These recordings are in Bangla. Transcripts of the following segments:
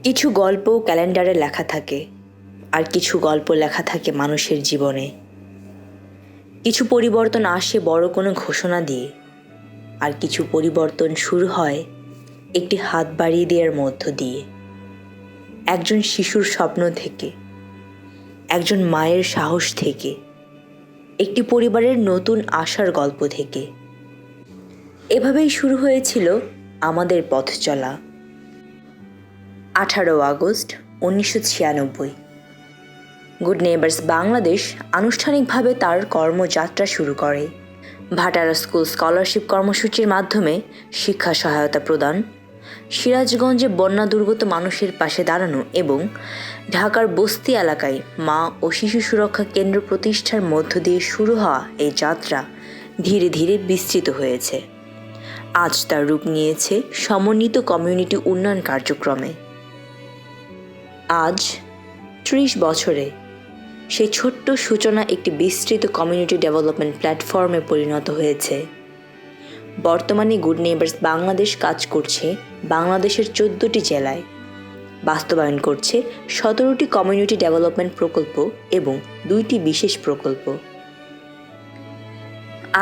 কিছু গল্প ক্যালেন্ডারে লেখা থাকে, আর কিছু গল্প লেখা থাকে মানুষের জীবনে। কিছু পরিবর্তন আসে বড় কোনো ঘোষণা দিয়ে, আর কিছু পরিবর্তন শুরু হয় একটি হাত বাড়িয়ে দেওয়ার মধ্য দিয়ে। একজন শিশুর স্বপ্ন থেকে, একজন মায়ের সাহস থেকে, একটি পরিবারের নতুন আশার গল্প থেকে। এভাবেই শুরু হয়েছিল আমাদের পথ চলা। 18 আগস্ট 1996 গুড নেইবার্স বাংলাদেশ আনুষ্ঠানিকভাবে তার কর্মযাত্রা শুরু করে। ভাটারা স্কুল স্কলারশিপ কর্মসূচির মাধ্যমে শিক্ষা সহায়তা প্রদান, সিরাজগঞ্জে বন্যা দুর্গত মানুষের পাশে দাঁড়ানো এবং ঢাকার বস্তি এলাকায় মা ও শিশু সুরক্ষা কেন্দ্র প্রতিষ্ঠার মধ্য দিয়ে শুরু হওয়া এই যাত্রা ধীরে ধীরে বিস্তৃত হয়েছে। আজ তার রূপ নিয়েছে সমন্বিত কমিউনিটি উন্নয়ন কার্যক্রমে। আজ 30 বছরে সেই ছোট্ট সূচনা একটি বিস্তৃত কমিউনিটি ডেভেলপমেন্ট প্ল্যাটফর্মে পরিণত হয়েছে। বর্তমানে গুড নেইবার্স বাংলাদেশ কাজ করছে বাংলাদেশের 14টি জেলায়, বাস্তবায়ন করছে 17টি কমিউনিটি ডেভেলপমেন্ট প্রকল্প এবং 2টি বিশেষ প্রকল্প।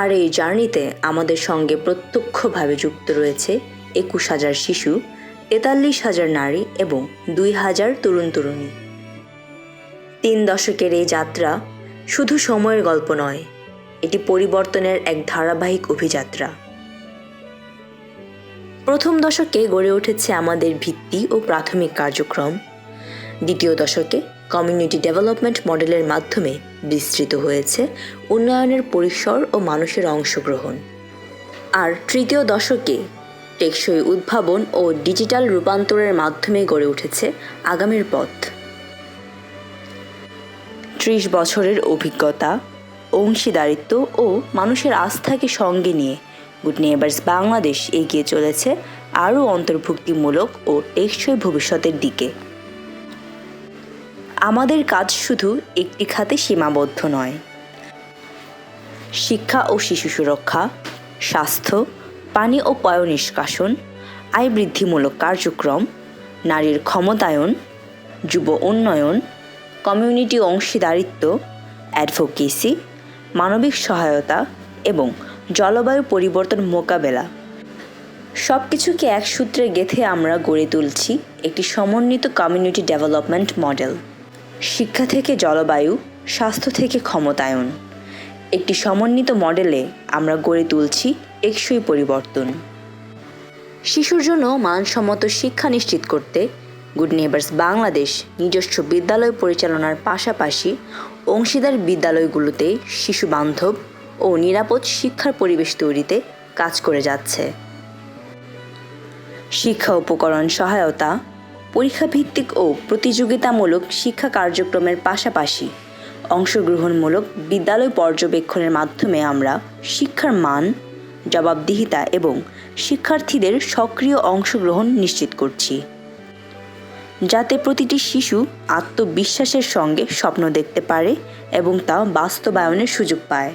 আর এই জার্নিতে আমাদের সঙ্গে প্রত্যক্ষভাবে যুক্ত রয়েছে 21,000 শিশু, 43,000 নারী এবং 2,000 তরুণ তরুণী। 3 দশকের এই যাত্রা শুধু সময়ের গল্প নয়, এটি পরিবর্তনের এক ধারাবাহিক অভিযাত্রা। প্রথম দশকে গড়ে উঠেছে আমাদের ভিত্তি ও প্রাথমিক কার্যক্রম। দ্বিতীয় দশকে কমিউনিটি ডেভেলপমেন্ট মডেলের মাধ্যমে বিস্তৃত হয়েছে উন্নয়নের পরিসর ও মানুষের অংশগ্রহণ। আর তৃতীয় দশকে টেকসই উদ্ভাবন ও ডিজিটাল রূপান্তরের মাধ্যমে গড়ে উঠেছে আগামীর পথ। 30 বছরের অভিজ্ঞতা, অংশীদারিত্ব ও মানুষের আস্থাকে সঙ্গে নিয়ে গুড নেইবার্স বাংলাদেশ এগিয়ে চলেছে আরও অন্তর্ভুক্তিমূলক ও টেকসই ভবিষ্যতের দিকে। আমাদের কাজ শুধু একটি খাতে সীমাবদ্ধ নয়। শিক্ষা ও শিশু সুরক্ষা, স্বাস্থ্য, পানি ও পয় নিষ্কাশন, আয় বৃদ্ধিমূলক কার্যক্রম, নারীর ক্ষমতায়ন, যুব উন্নয়ন, কমিউনিটি অংশীদারিত্ব, অ্যাডভোকেসি, মানবিক সহায়তা এবং জলবায়ু পরিবর্তন মোকাবেলা, সব কিছুকে এক সূত্রে গেঁথে আমরা গড়ে তুলছি একটি সমন্বিত কমিউনিটি ডেভেলপমেন্ট মডেল। শিক্ষা থেকে জলবায়ু, স্বাস্থ্য থেকে ক্ষমতায়ন, একটি সমন্বিত মডেলে আমরা গড়ে তুলছি টেকসই পরিবর্তন। শিশুর জন্য মানসম্মত শিক্ষা নিশ্চিত করতে গুড নেইবার্স বাংলাদেশ নিজস্ব বিদ্যালয় পরিচালনার পাশাপাশি অংশীদার বিদ্যালয়গুলোতে শিশু বান্ধব ও নিরাপদ শিক্ষার পরিবেশ তৈরিতে কাজ করে যাচ্ছে। শিক্ষা উপকরণ সহায়তা, পরীক্ষাভিত্তিক ও প্রতিযোগিতামূলক শিক্ষা কার্যক্রমের পাশাপাশি অংশগ্রহণমূলক বিদ্যালয় পর্যবেক্ষণের মাধ্যমে আমরা শিক্ষার মান, জবাবদিহিতা এবং শিক্ষার্থীদের সক্রিয় অংশগ্রহণ নিশ্চিত করছি, যাতে প্রতিটি শিশু আত্মবিশ্বাসের সঙ্গে স্বপ্ন দেখতে পারে এবং তা বাস্তবায়নের সুযোগ পায়।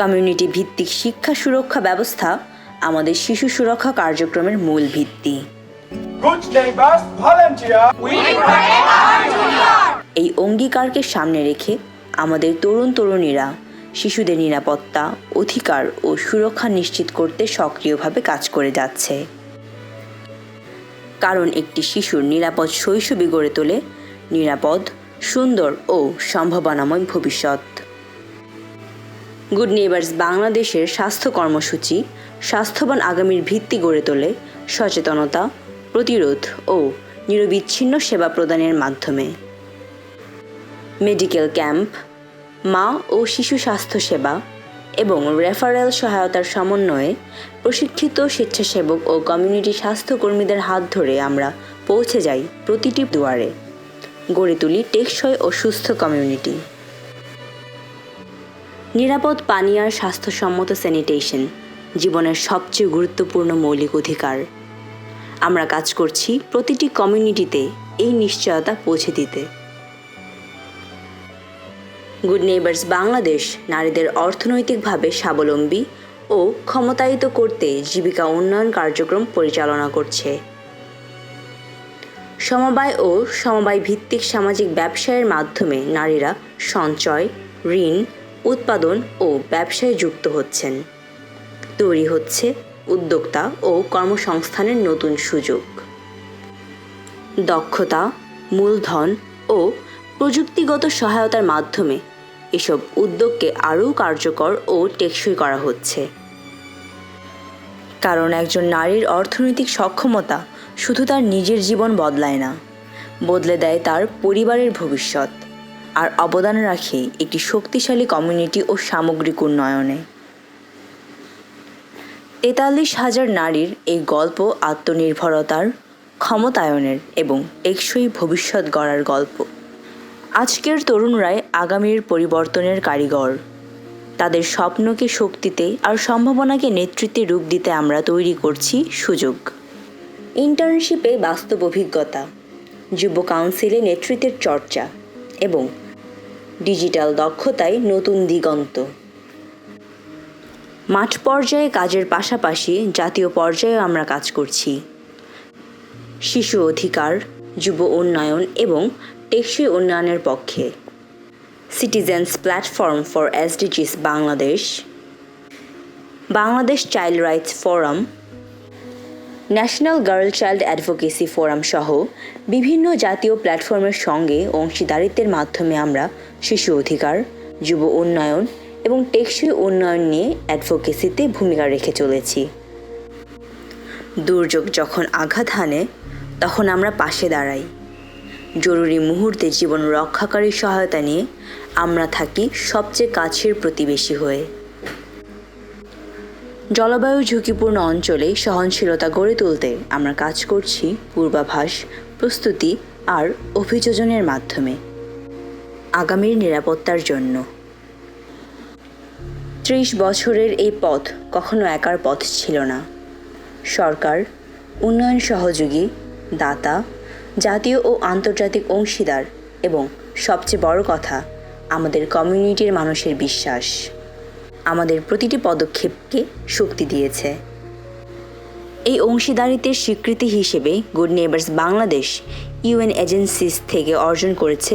কমিউনিটি ভিত্তিক শিক্ষা সুরক্ষা ব্যবস্থা আমাদের শিশু সুরক্ষা কার্যক্রমের মূল ভিত্তি। এই অঙ্গীকারকে সামনে রেখে আমাদের তরুণ তরুণীরা শিশুদের নিরাপত্তা, অধিকার ও সুরক্ষা নিশ্চিত করতে সক্রিয়ভাবে কাজ করে যাচ্ছে। কারণ একটি শিশুর নিরাপদ শৈশবই গড়ে তোলে নিরাপদ, সুন্দর ও সম্ভাবনাময় ভবিষ্যৎ। গুড নেইবার্স বাংলাদেশের স্বাস্থ্য কর্মসূচি স্বাস্থ্যবান আগামীর ভিত্তি গড়ে তোলে সচেতনতা, প্রতিরোধ ও নিরবিচ্ছিন্ন সেবা প্রদানের মাধ্যমে। মেডিকেল ক্যাম্প, মা ও শিশু স্বাস্থ্য সেবা এবং রেফারেল সহায়তার সমন্বয়ে প্রশিক্ষিত স্বেচ্ছাসেবক ও কমিউনিটি স্বাস্থ্যকর্মীদের হাত ধরে আমরা পৌঁছে যাই প্রতিটি দুয়ারে, গড়ে তুলি টেকসই ও সুস্থ কমিউনিটি। নিরাপদ পানি আর স্বাস্থ্যসম্মত স্যানিটেশন জীবনের সবচেয়ে গুরুত্বপূর্ণ মৌলিক অধিকার। আমরা কাজ করছি প্রতিটি কমিউনিটিতে এই নিশ্চয়তা পৌঁছে দিতে। গুড নেইবার্স বাংলাদেশ নারীদের অর্থনৈতিকভাবে স্বাবলম্বী ও ক্ষমতায়িত করতে জীবিকা উন্নয়ন কার্যক্রম পরিচালনা করছে। সমবায় ও সমবায় ভিত্তিক সামাজিক ব্যবসায়ের মাধ্যমে নারীরা সঞ্চয়, ঋণ, উৎপাদন ও ব্যবসায় যুক্ত হচ্ছেন। তৈরি হচ্ছে উদ্যোক্তা ও কর্মসংস্থানের নতুন সুযোগ। দক্ষতা, মূলধন ও প্রযুক্তিগত সহায়তার মাধ্যমে এসব উদ্যোগকে আরও কার্যকর ও টেকসই করা হচ্ছে। কারণ একজন নারীর অর্থনৈতিক সক্ষমতা শুধু তার নিজের জীবন বদলায় না, বদলে দেয় তার পরিবারের ভবিষ্যৎ, আর অবদান রাখে একটি শক্তিশালী কমিউনিটি ও সামগ্রিক উন্নয়নে। 43,000 নারীর এই গল্প আত্মনির্ভরতার, ক্ষমতায়নের এবং টেকসই ভবিষ্যৎ গড়ার গল্প। আজকের তরুণরাই আগামীর পরিবর্তনের কারিগর। তাদের স্বপ্নকে শক্তিতে আর সম্ভাবনাকে নেতৃত্বে রূপ দিতে আমরা তৈরি করছি সুযোগ। ইন্টার্নশিপে বাস্তব অভিজ্ঞতা, যুব কাউন্সিলে নেতৃত্বের চর্চা এবং ডিজিটাল দক্ষতায় নতুন দিগন্ত। মাঠ পর্যায়ে কাজের পাশাপাশি জাতীয় পর্যায়েও আমরা কাজ করছি। শিশু অধিকার, যুব উন্নয়ন এবং টেকসই উন্নয়নের পক্ষে। Citizens platform for SDGs Bangladesh, Bangladesh child rights forum, national girl child advocacy forum সহ বিভিন্ন জাতীয় প্ল্যাটফর্মের সঙ্গে অংশীদারিত্বের মাধ্যমে আমরা শিশু অধিকার, যুব উন্নয়ন এবং টেকসই উন্নয়ন নিয়ে অ্যাডভোকেসিতে ভূমিকা রেখে চলেছি। দুর্যোগ যখন আঘাত হানে তখন আমরা পাশে দাঁড়াই। জরুরি মুহূর্তে জীবন রক্ষাকারী সহায়তা নিয়ে আমরা থাকি সবচেয়ে কাছের প্রতিবেশী হয়ে। জলবায়ু ঝুঁকিপূর্ণ অঞ্চলে সহনশীলতা গড়ে তুলতে আমরা কাজ করছি পূর্বাভাস, প্রস্তুতি আর অভিযোজনের মাধ্যমে আগামীর নিরাপত্তার জন্য। 30 বছরের এই পথ কখনো একার পথ ছিল না। সরকার, উন্নয়ন সহযোগী, দাতা, জাতীয় ও আন্তর্জাতিক অংশীদার এবং সবচেয়ে বড় কথা আমাদের কমিউনিটির মানুষের বিশ্বাস আমাদের প্রতিটি পদক্ষেপকে শক্তি দিয়েছে। এই অংশীদারিত্বের স্বীকৃতি হিসেবে good neighbours Bangladesh UN agencies থেকে অর্জন করেছে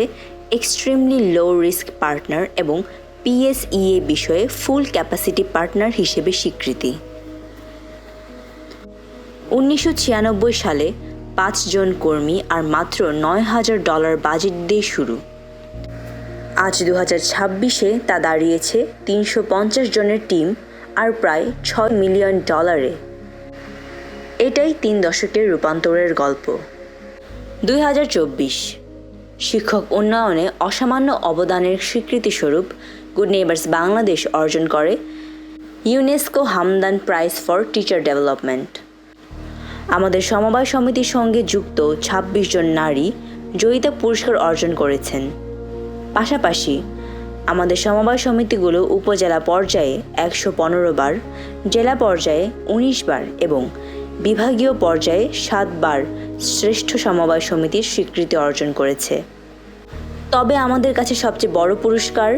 এক্সট্রিমলি লো রিস্ক পার্টনার এবং PSEA বিষয়ে ফুল ক্যাপাসিটি পার্টনার হিসেবে স্বীকৃতি। 1996 সালে 5 জন কর্মী আর মাত্র $9,000 বাজেট দিয়ে শুরু। আজ 2026-এ তা দাঁড়িয়েছে 350 জনের টিম আর প্রায় $6 মিলিয়ন। এটাই 3 দশকের রূপান্তরের গল্প। 2024 শিক্ষক উন্নয়নে অসামান্য অবদানের স্বীকৃতিস্বরূপ গুড নেইবার্স বাংলাদেশ অর্জন করে UNESCO Hamdan prize for teacher development. আমাদের সমবায় সমিতির সঙ্গে যুক্ত 26 জন নারী জয়িতা পুরস্কার অর্জন করেছেন। পাশাপাশি আমাদের সমবায় সমিতিগুলো উপজেলা পর্যায়ে 115 বার, জেলা পর্যায়ে 19 বার এবং বিভাগীয় পর্যায়ে 7 বার শ্রেষ্ঠ সমবায় সমিতির স্বীকৃতি অর্জন করেছে। তবে আমাদের কাছে সবচেয়ে বড় পুরস্কার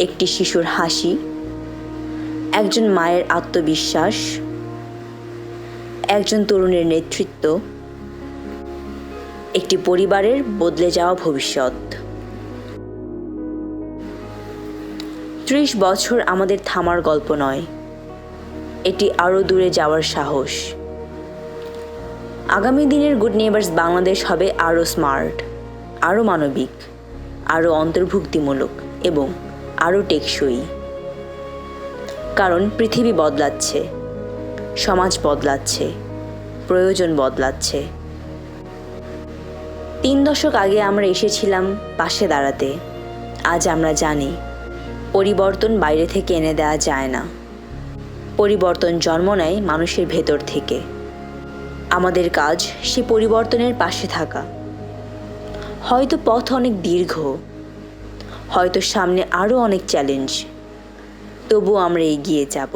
একটি শিশুর হাসি, একজন মায়ের আত্মবিশ্বাস, একজন তরুণের নেতৃত্ব, একটি পরিবারের বদলে যাওয়া ভবিষ্যৎ। 30 বছর আমাদের থামার গল্প নয়, এটি আরও দূরে যাওয়ার সাহস। আগামী দিনের গুড নেইবার্স বাংলাদেশ হবে আরও স্মার্ট, আরও মানবিক, আরও অন্তর্ভুক্তিমূলক এবং আরও টেকসই। কারণ পৃথিবী বদলাচ্ছে, সমাজ বদলাচ্ছে, প্রয়োজন বদলাচ্ছে। 3 দশক আগে আমরা এসেছিলাম পাশে দাঁড়াতে। আজ আমরা জানি পরিবর্তন বাইরে থেকে এনে দেওয়া যায় না, পরিবর্তন জন্ম নেয় মানুষের ভেতর থেকে। আমাদের কাজ সে পরিবর্তনের পাশে থাকা। হয়তো পথ অনেক দীর্ঘ, হয়তো সামনে আরও অনেক চ্যালেঞ্জ, তবুও আমরা এগিয়ে যাব।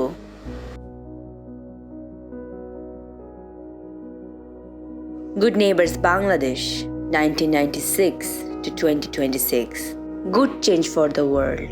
Good Neighbors Bangladesh 1996 to 2026. Good change for the world.